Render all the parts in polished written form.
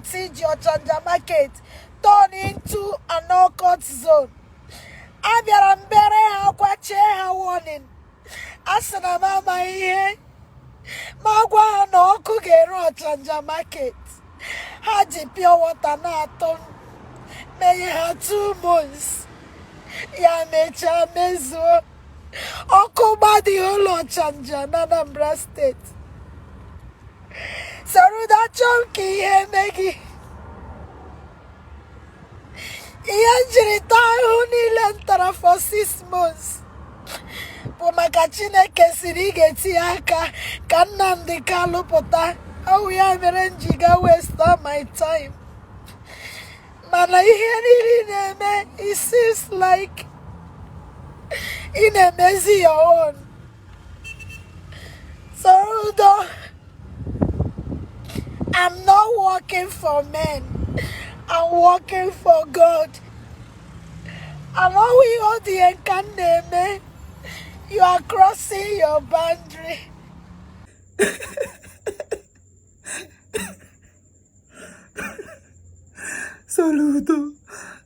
Otiji Ochanja market turn into an occult zone. Abịara mbere ha kwache ha warning. Asana mama ihe. Magwa ha na ọkụ ga-eru Ochanja market. Ha ji pure water na-atọ. Meghe ha 2 months. Ya mecha mezuo. Ọkụ gbadi ụlọ Ochanja na Anambra State. Soludo chọnki ihe megi. Ihe njiri taa ahụ niile ntara for 6 months. Bụ maka Chineke siri ị ga-etinye aka ka Nnamdi Kanu pụta. Ọwụ ya mere njiga waste all my time. Mana ihe niile na-eme, it seems like ị na-emezi your own. Soludo, I'm not working for men. I'm working for God. And all we hold the name, you are crossing your boundary.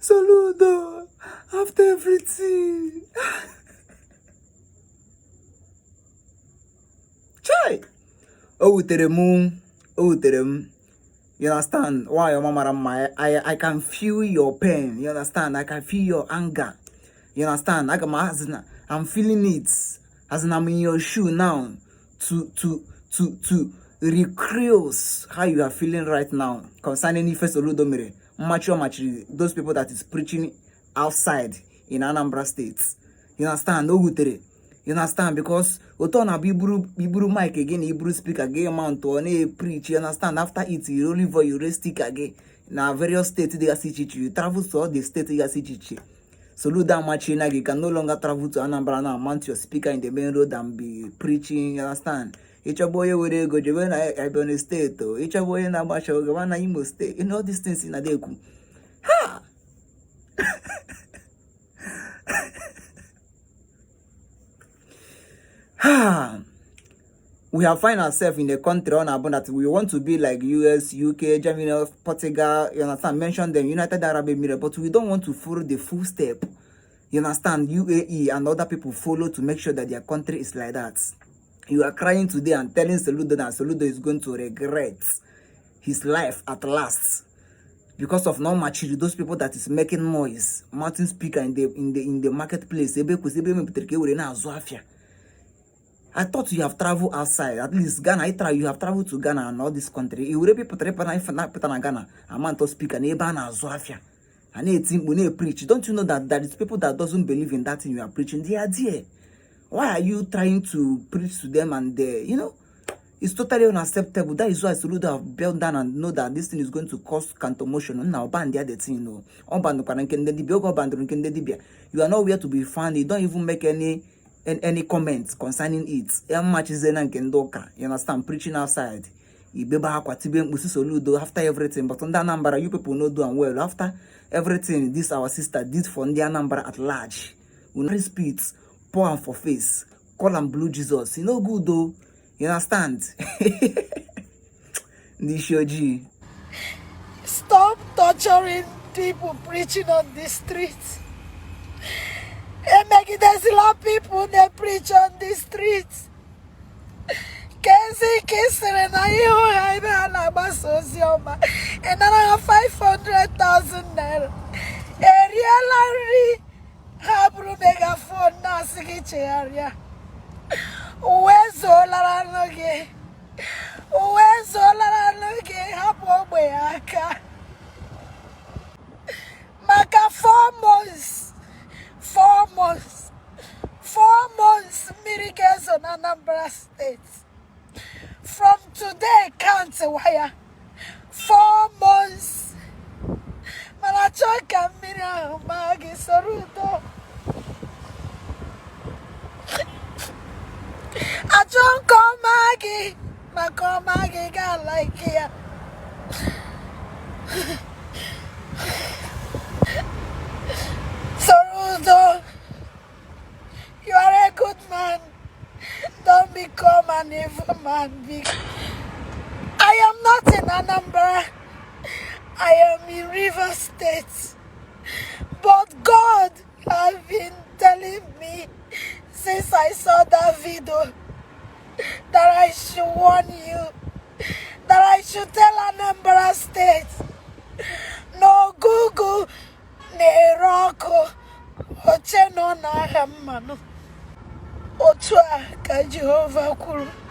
Soludo, after everything. Chai! Oh, Teremu. You understand? Why your mama? I can feel your pain. You understand? I can feel your anger. You understand? I'm feeling it as I'm in your shoe now to recreate how you are feeling right now concerning Ife Soludo mere. Mature, those people that is preaching outside in Anambra State. You understand? You understand? Because Otona Biburu mic again, Hebrew speak again, mount to preach. You understand? After it, you only for you stick again. Now various states they are CCH. You travel to all the states they are CCH. So Luda Machina, you can no longer travel to Anambra now, mount your speaker in the main road and be preaching. You understand? Each boy would go when I be on the state, though. Each boy in Abasha, Gavana Imo State. You know these things in Adeku. Ha! We have find ourselves in a country on about that we want to be like US, UK, Germany, Portugal, you understand, mention them, United Arab Emirates, but we don't want to follow the full step. You understand, UAE and other people follow to make sure that their country is like that. You are crying today and telling Soludo that Soludo is going to regret his life at last because of not maturity. Those people that is making noise, mountain speaker in the marketplace. I thought you have traveled outside, at least Ghana. You have traveled to Ghana and all this country. You will be put on Ghana. A man to speak and Ebana Zuafia. And they preach. Don't you know that there is people that doesn't believe in that thing you are preaching? They are there. Why are you trying to preach to them and you know, it's totally unacceptable. That is why Soludo have built down and know that this thing is going to cause counter motion. Now, ban the other thing, you know. You are nowhere to be found. You don't even make any comments concerning it. You understand? Preaching outside. After everything, but on that number, you people know doing well. After everything, this our sister did for Ndi Anambra at large. We speed, pour am for face, call am blue Jesus. You know good though. You understand? Nishoji. Stop torturing people preaching on the streets. And making there's a lot of people they preach on the streets. And I have 500,000 naira. A real Habru megaphone na sigiche area. Uwezo la noge. Uwezo la noge hapo bweaka. Maka 4 months. 4 months. 4 months miracles on Anambra State. From today, can't wire. 4 months. Malachoka mira magi Soludo. I don't call Maggie. I call Maggie got like here. Soludo, you are a good man. Don't become an evil man. I am not in Anambra. I am in River State. But God has been telling me since I saw that video that I should warn you, that I should tell Anambra State, no Google, ne Rocco, Oche no na Hamano. Otua ka Jehovah kwuru.